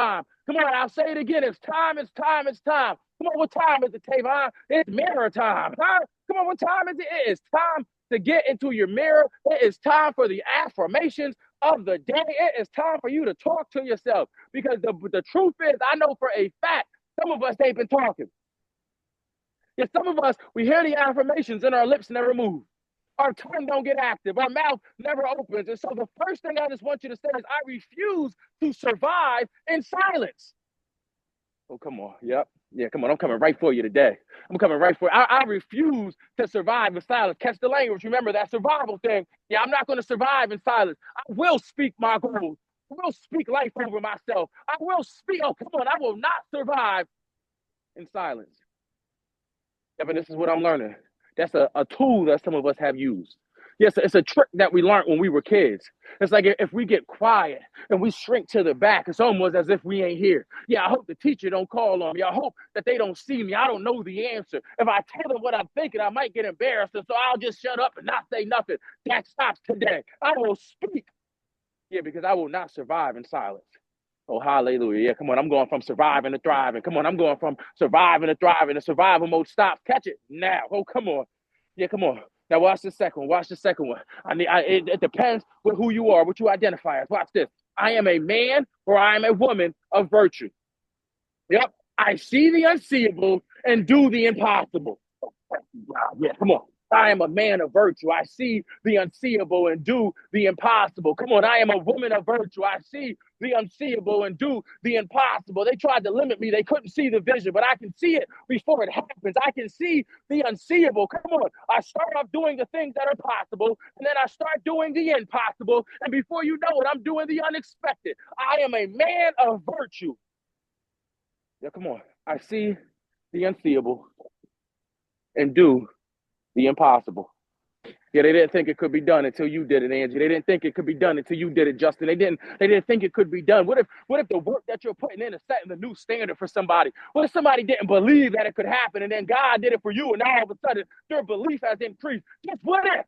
time. Come on, I'll say it again. It's time, it's time, it's time. Come on, what time is it, Tavon? It's mirror time. Huh? Come on, what time is it? It is time to get into your mirror. It is time for the affirmations of the day. It is time for you to talk to yourself. Because the truth is, I know for a fact, some of us ain't been talking. Yeah, some of us, we hear the affirmations and our lips never move. Our tongue don't get active. Our mouth never opens. And so the first thing I just want you to say is, I refuse to survive in silence. Oh, come on. Yep. Yeah, come on. I'm coming right for you today. I'm coming right for you. I refuse to survive in silence. Catch the language. Remember that survival thing. Yeah, I'm not going to survive in silence. I will speak my goals. I will speak life over myself. I will speak. Oh, come on. I will not survive in silence. Yeah, but this is what I'm learning. That's a tool that some of us have used. Yes, it's a trick that we learned when we were kids. It's like if we get quiet and we shrink to the back, it's almost as if we ain't here. Yeah, I hope the teacher don't call on me. I hope that they don't see me. I don't know the answer. If I tell them what I'm thinking, I might get embarrassed. And so I'll just shut up and not say nothing. That stops today. I will speak. Yeah, because I will not survive in silence. Oh, hallelujah. Yeah, come on. I'm going from surviving to thriving. Come on. I'm going from surviving to thriving. The survival mode stops. Catch it now. Oh, come on. Yeah, come on. Now watch the second one. Watch the second one. It depends with who you are, what you identify as. Watch this. I am a man or I am a woman of virtue. Yep. I see the unseeable and do the impossible. Yeah, come on. I am a man of virtue. I see the unseeable and do the impossible. Come on, I am a woman of virtue. I see the unseeable and do the impossible. They tried to limit me. They couldn't see the vision, but I can see it before it happens. I can see the unseeable. Come on. I start off doing the things that are possible, and then I start doing the impossible. And before you know it, I'm doing the unexpected. I am a man of virtue. Yeah, come on. I see the unseeable and do the impossible. Yeah, they didn't think it could be done until you did it, Angie. They didn't think it could be done until you did it, Justin. They didn't think it could be done. What if the work that you're putting in is setting the new standard for somebody? What if somebody didn't believe that it could happen and then God did it for you and now all of a sudden their belief has increased? Just what if?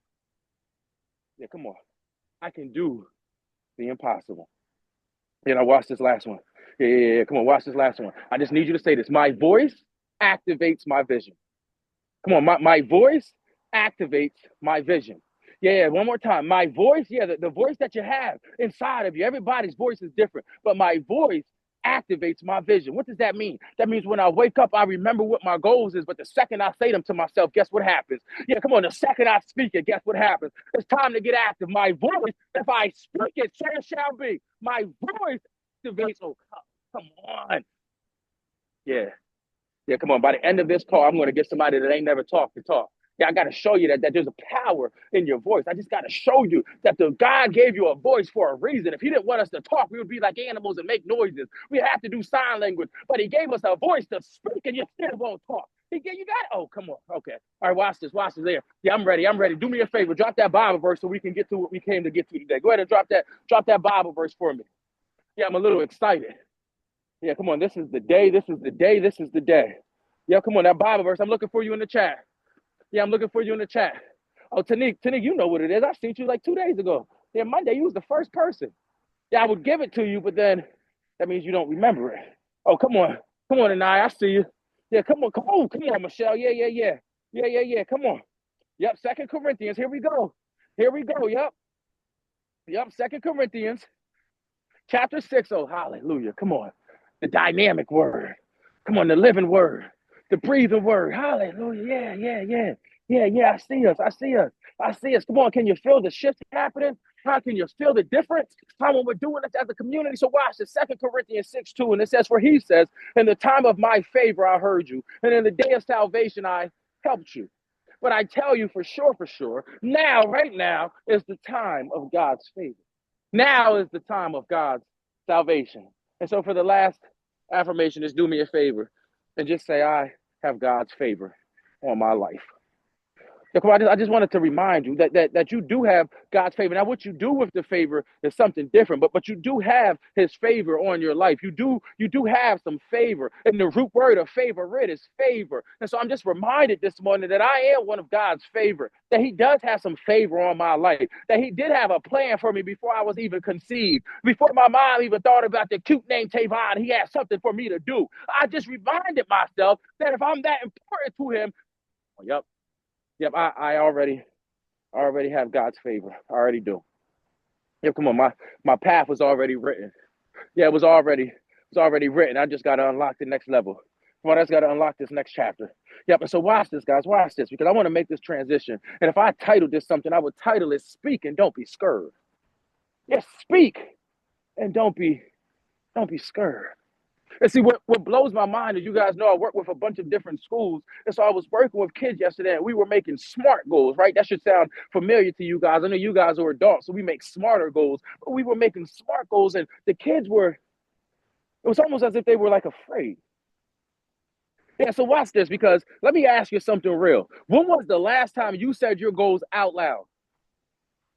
Yeah, come on. I can do the impossible. Yeah, now watch this last one. Yeah. Come on, watch this last one. I just need you to say this. My voice activates my vision. Come on, my voice activates my vision. Yeah, one more time. My voice, yeah, the voice that you have inside of you, everybody's voice is different, but my voice activates my vision. What does that mean? That means when I wake up, I remember what my goals is, but the second I say them to myself, guess what happens? Yeah, come on, the second I speak it, guess what happens? It's time to get active. My voice, if I speak it, so it shall be. My voice activates, oh, come on. Yeah. Yeah, come on. By the end of this call, I'm going to get somebody that ain't never talked to talk. Yeah, I got to show you that there's a power in your voice. I just got to show you that the God gave you a voice for a reason. If he didn't want us to talk, we would be like animals and make noises. We have to do sign language, but he gave us a voice to speak and you still won't talk. You got, oh, come on. Okay. All right, watch this there. Yeah, I'm ready. Do me a favor. Drop that Bible verse so we can get to what we came to get to today. Go ahead and drop that Bible verse for me. Yeah, I'm a little excited. Yeah, come on. This is the day. This is the day. This is the day. Yeah, come on, that Bible verse. I'm looking for you in the chat. Yeah, I'm looking for you in the chat. Oh, Tanique, you know what it is. I seen you like 2 days ago. Yeah, Monday, you was the first person. Yeah, I would give it to you, but then that means you don't remember it. Oh, come on. Come on, Anaya. I see you. Yeah, come on, Michelle. Yeah. Come on. Yep, 2 Corinthians. Here we go. Yep, 2 Corinthians. Chapter 6. Oh, hallelujah. Come on. The dynamic word. Come on, the living word. The breathing word. Hallelujah. Yeah. I see us. Come on, can you feel the shift happening? How can you feel the difference? How when we're doing this as a community? So watch the 2 Corinthians 6:2, and it says, for he says, in the time of my favor I heard you, and in the day of salvation I helped you. But I tell you for sure, right now is the time of God's favor. Now is the time of God's salvation. And so for the last affirmation, is do me a favor and just say, I have God's favor on my life. Yeah, come on, I just wanted to remind you that you do have God's favor. Now, what you do with the favor is something different, but you do have His favor on your life. You do have some favor, and the root word of favorite is favor. And so I'm just reminded this morning that I am one of God's favor. That He does have some favor on my life. That He did have a plan for me before I was even conceived, before my mom even thought about the cute name Tavon. He had something for me to do. I just reminded myself that if I'm that important to Him, yep. Yep, I already have God's favor. I already do. Yeah, come on, my path was already written. Yeah, it was already written. I just gotta unlock the next level. Come on, I just gotta unlock this next chapter. Yep, and so watch this, guys. Watch this, because I want to make this transition. And if I titled this something, I would title it Speak and Don't Be Scared. Yes, speak and don't be scared. And see, what blows my mind is, you guys know I work with a bunch of different schools. And so I was working with kids yesterday, and we were making SMART goals, right? That should sound familiar to you guys. I know you guys are adults, so we make smarter goals. But we were making SMART goals, and the kids it was almost as if they were like afraid. Yeah, so watch this, because let me ask you something real. When was the last time you said your goals out loud?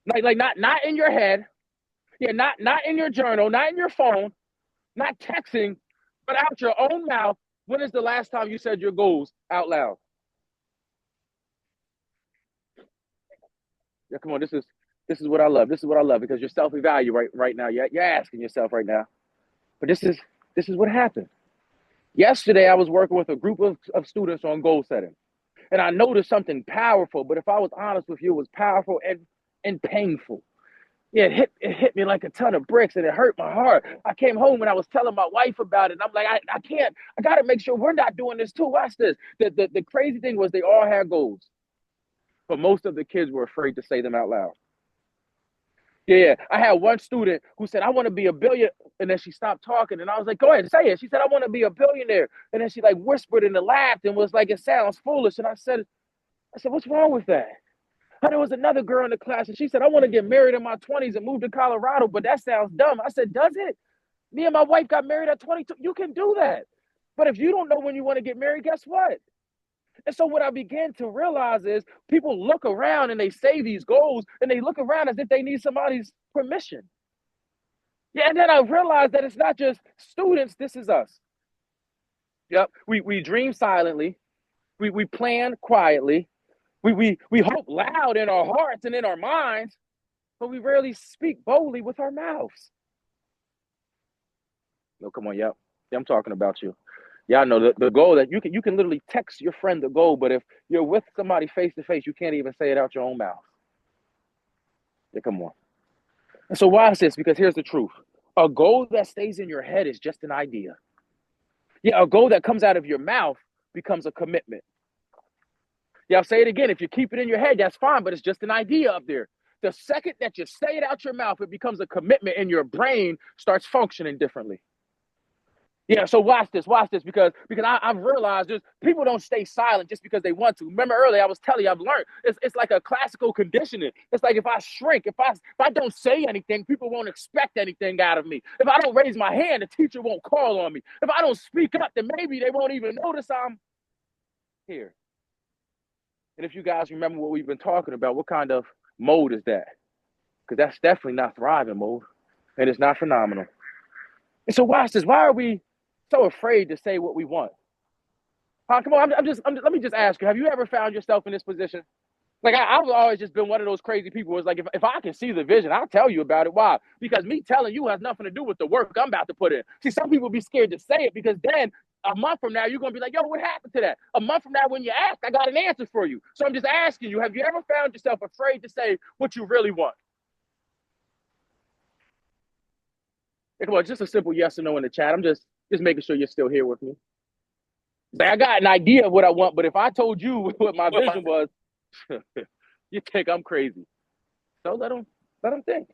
Like not in your head, yeah, not in your journal, not in your phone, not texting, but out your own mouth. When is the last time you said your goals out loud? Yeah, come on. This is what I love. This is what I love, because you're self-evaluating right now. You're asking yourself right now. But this is what happened. Yesterday, I was working with a group of students on goal setting, and I noticed something powerful. But if I was honest with you, it was powerful and painful. Yeah, it hit me like a ton of bricks, and it hurt my heart. I came home and I was telling my wife about it. And I'm like, I can't. I got to make sure we're not doing this too. Watch this. The crazy thing was, they all had goals, but most of the kids were afraid to say them out loud. Yeah, I had one student who said, "I want to be a billionaire," and then she stopped talking, and I was like, "Go ahead, say it." She said, "I want to be a billionaire," and then she like whispered and laughed and was like, "It sounds foolish." And I said, "What's wrong with that?" And there was another girl in the class, and she said, "I want to get married in my 20s and move to Colorado, but that sounds dumb." I said, "Does it? Me and my wife got married at 22. You can do that. But if you don't know when you want to get married, guess what?" And so what I began to realize is, people look around and they say these goals, and they look around as if they need somebody's permission. Yeah, and then I realized that it's not just students, this is us. Yep. We dream silently, we plan quietly, we hope loud in our hearts and in our minds, but we rarely speak boldly with our mouths. No, come on, yep. Yeah, I'm talking about you. Yeah, I know the goal that you can literally text your friend the goal, but if you're with somebody face to face, you can't even say it out your own mouth. Yeah, come on. And so why is this? Because here's the truth. A goal that stays in your head is just an idea. Yeah, a goal that comes out of your mouth becomes a commitment. Yeah, I'll say it again. If you keep it in your head, that's fine, but it's just an idea up there. The second that you say it out your mouth, it becomes a commitment, and your brain starts functioning differently. Yeah, so watch this, because I've realized just people don't stay silent just because they want to. Remember earlier, I was telling you, I've learned it's like a classical conditioning. It's like, if I shrink, if I don't say anything, people won't expect anything out of me. If I don't raise my hand, the teacher won't call on me. If I don't speak up, then maybe they won't even notice I'm here. And if you guys remember what we've been talking about, what kind of mode is that? Because that's definitely not thriving mode, and it's not phenomenal. And so watch this. Why are we so afraid to say what we want? Huh, come on, let me just ask you, have you ever found yourself in this position? Like, I've always just been one of those crazy people who's like, if I can see the vision, I'll tell you about it. Why? Because me telling you has nothing to do with the work I'm about to put in. See, some people be scared to say it, because then a month from now, you're going to be like, "Yo, what happened to that?" A month from now, when you ask, I got an answer for you. So I'm just asking you, have you ever found yourself afraid to say what you really want? Hey, come on, just a simple yes or no in the chat. I'm just making sure you're still here with me. Like, I got an idea of what I want, but if I told you what my vision was, you think I'm crazy. So let them think.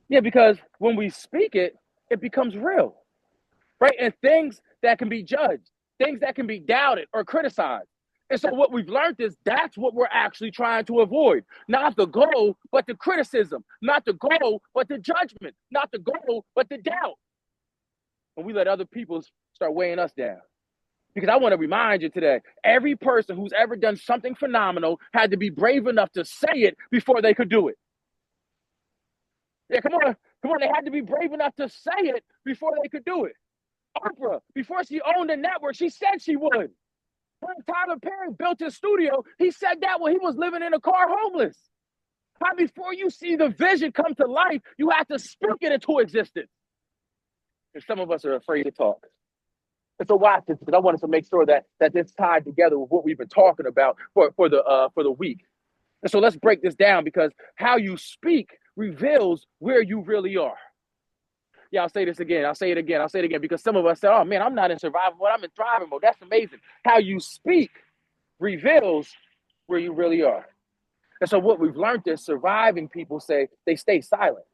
Yeah, because when we speak it, it becomes real, right? And things that can be judged, things that can be doubted or criticized. And so what we've learned is, that's what we're actually trying to avoid. Not the goal, but the criticism. Not the goal, but the judgment. Not the goal, but the doubt. And we let other people start weighing us down. Because I want to remind you today, every person who's ever done something phenomenal had to be brave enough to say it before they could do it. Yeah, come on. Come on. They had to be brave enough to say it before they could do it. Oprah, before she owned a network, she said she would. When Tyler Perry built his studio, he said that when he was living in a car homeless. How before you see the vision come to life, you have to speak it into existence. And some of us are afraid to talk. And so watch this, because I wanted to make sure that this tied together with what we've been talking about for the week. And so let's break this down, because how you speak reveals where you really are. Yeah, I'll say this again. I'll say it again, because some of us say, oh man, I'm not in survival mode, I'm in thriving mode. That's amazing. How you speak reveals where you really are. And so what we've learned is surviving people say they stay silent.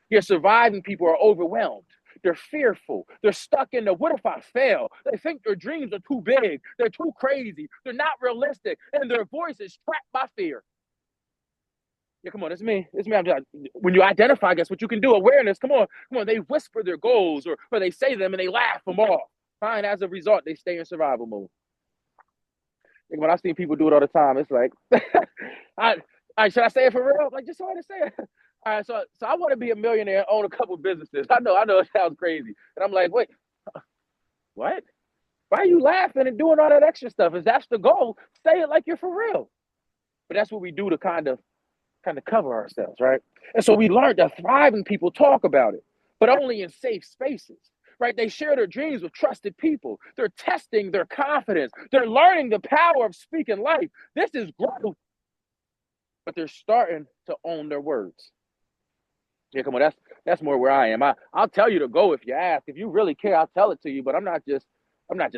Your surviving people are overwhelmed. They're fearful. They're stuck in the what if I fail? They think their dreams are too big. They're too crazy. They're not realistic. And their voice is trapped by fear. Yeah, come on, it's me. It's me. When you identify, guess what you can do? Awareness. Come on. They whisper their goals, or they say them and they laugh them off. Fine. As a result, they stay in survival mode. When I see people do it all the time, it's like, should I say it for real? Like, just so I say it. All right, so I want to be a millionaire and own a couple businesses. I know it sounds crazy. And I'm like, wait, what? Why are you laughing and doing all that extra stuff? If that's the goal, say it like you're for real. But that's what we do to kind of cover ourselves, right? And so we learned that thriving people talk about it, but only in safe spaces, right? They share their dreams with trusted people. They're testing their confidence. They're learning the power of speaking life. This is growth. But they're starting to own their words. Yeah, come on, that's more where I am. I'll tell you to go if you ask. If you really care, I'll tell it to you. But I'm not just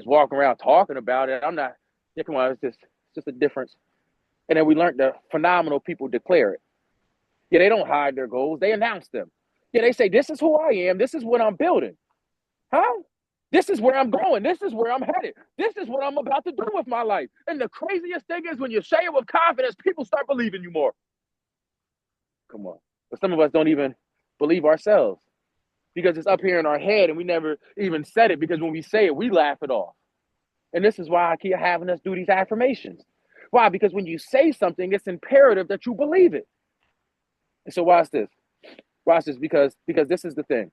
walking around talking about it. Yeah, come on, it's just a difference. And then we learned that phenomenal people declare it. Yeah, they don't hide their goals. They announce them. Yeah, they say, this is who I am. This is what I'm building. Huh? This is where I'm going. This is where I'm headed. This is what I'm about to do with my life. And the craziest thing is when you say it with confidence, people start believing you more. Come on. But some of us don't even believe ourselves, because it's up here in our head and we never even said it, because when we say it, we laugh it off. And this is why I keep having us do these affirmations. Why? Because when you say something, it's imperative that you believe it. And so watch this. Watch this, because this is the thing.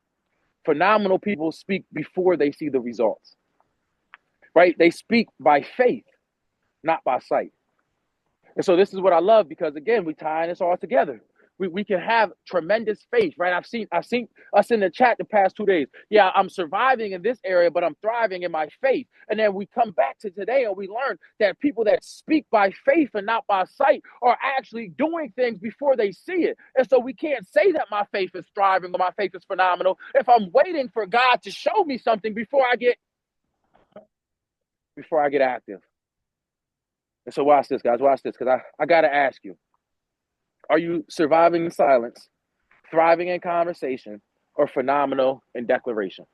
Phenomenal people speak before they see the results, right? They speak by faith, not by sight. And so this is what I love, because again, we tie this all together. We can have tremendous faith, right? I've seen us in the chat the past 2 days. Yeah, I'm surviving in this area, but I'm thriving in my faith. And then we come back to today and we learn that people that speak by faith and not by sight are actually doing things before they see it. And so we can't say that my faith is thriving or my faith is phenomenal if I'm waiting for God to show me something before I get active. And so watch this, guys. Watch this, because I got to ask you. Are you surviving in silence, thriving in conversation, or phenomenal in declaration?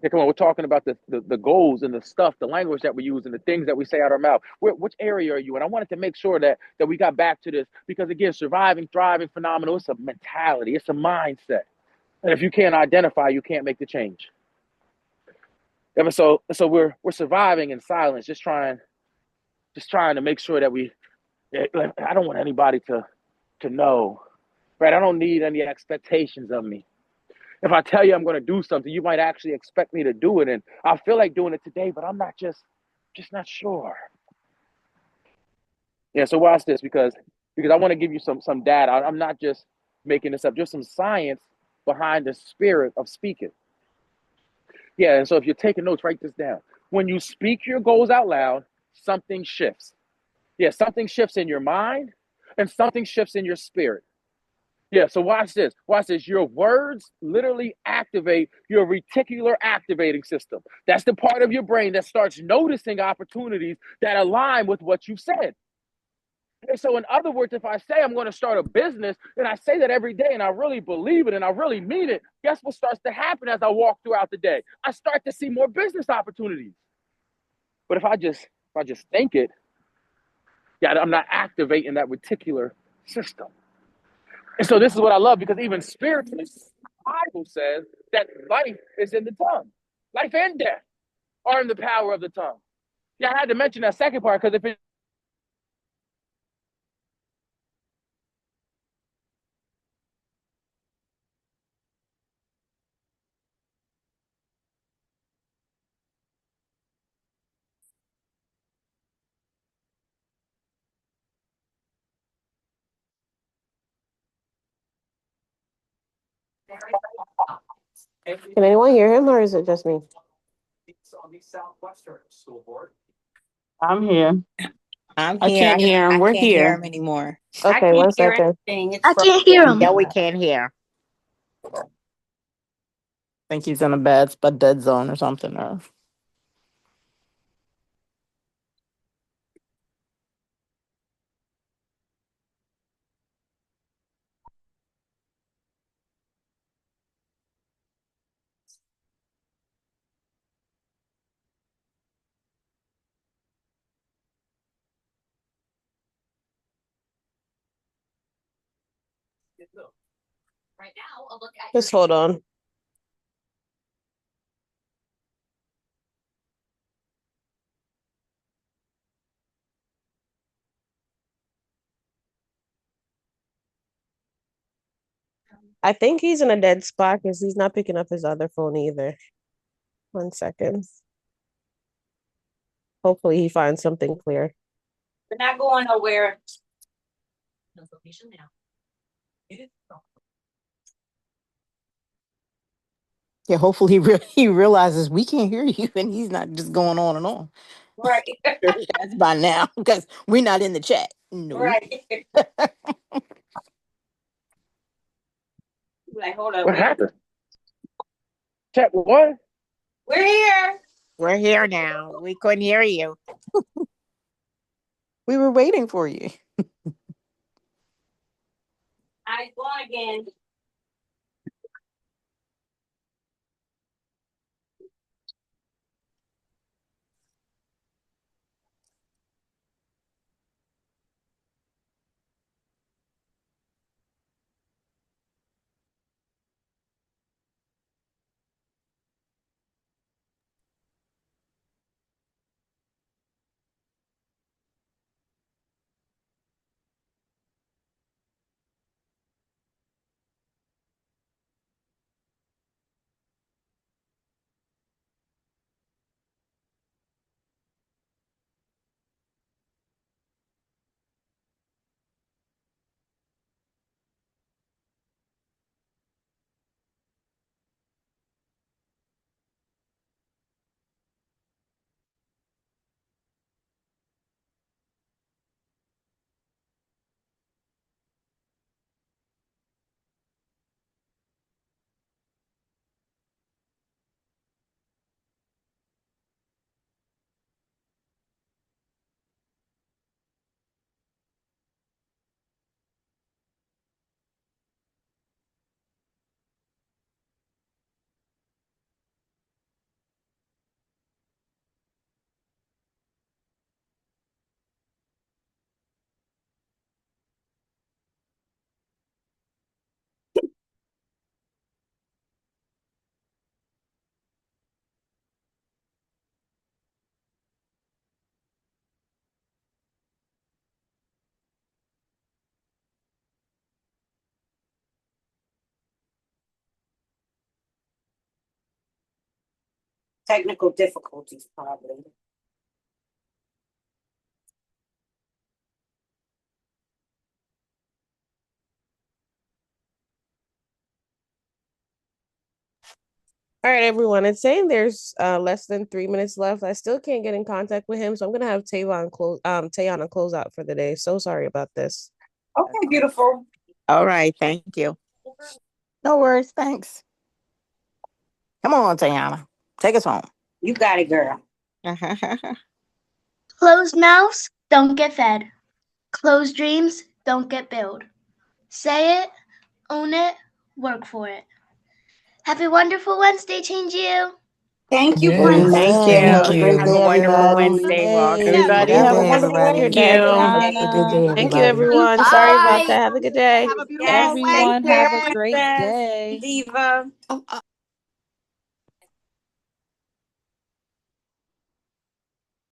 Yeah, come on, we're talking about the goals and the stuff, the language that we use and the things that we say out our mouth. Which area are you in? I wanted to make sure that we got back to this, because again, surviving, thriving, phenomenal, it's a mentality, it's a mindset. And if you can't identify, you can't make the change. Yeah, so we're surviving in silence, just trying to make sure that I don't want anybody to know, right? I don't need any expectations of me. If I tell you I'm going to do something, you might actually expect me to do it, and I feel like doing it today, but I'm not just not sure. Yeah, so watch this, because I want to give you some data. I'm not just making this up, just some science behind the spirit of speaking. Yeah, and so if you're taking notes, write this down. When you speak your goals out loud, something shifts. Yeah, something shifts in your mind and something shifts in your spirit. Yeah, so watch this. Watch this. Your words literally activate your reticular activating system. That's the part of your brain that starts noticing opportunities that align with what you said. And so in other words, if I say I'm going to start a business, and I say that every day and I really believe it and I really mean it, guess what starts to happen as I walk throughout the day? I start to see more business opportunities. But if I just think it, yeah, I'm not activating that reticular system. And so this is what I love, because even spiritually, the Bible says that life is in the tongue, life and death. are in the power of the tongue. Yeah, I had to mention that second part because if it Can anyone hear him, or is it just me? I'm here. I'm I here. can't hear him. I We're can't hear here. him anymore. Okay, one second. I can't hear him. Yeah, we can't hear. I think he's in a bad dead zone or something. Or Just hold on. I think he's in a dead spot because he's not picking up his other phone either. 1 second. Hopefully he finds something clear. We're not going nowhere. yeah, hopefully he realizes we can't hear you, and he's not just going on and on. Right. That's by now because we're not in the chat. No. Right. Like, hold up. what happened? Check one. We're here. We're here now. We couldn't hear you. We were waiting for you. I going again. Technical difficulties, probably. All right, everyone. It's saying there's less than 3 minutes left. I still can't get in contact with him, so I'm gonna have Tayana close out for the day. So sorry about this. Okay, beautiful. All right, thank you. No worries. Thanks. Come on, Tayana. Take us home. You got it, girl. Closed mouths don't get fed. Closed dreams don't get built. Say it, own it, work for it. Have a wonderful Wednesday, Change You. Thank you, Yes, Princess. Thank thank you. Have a you. great Have day, a wonderful everybody. Wednesday, Walker. Everybody, Good have a day, wonderful everybody. Wednesday. Thank Have a good day, Thank you, everybody. everyone. Sorry about that. Have a good day. Have a beautiful Yes, Wednesday. thank Everyone, you, have a great Princess day. Diva.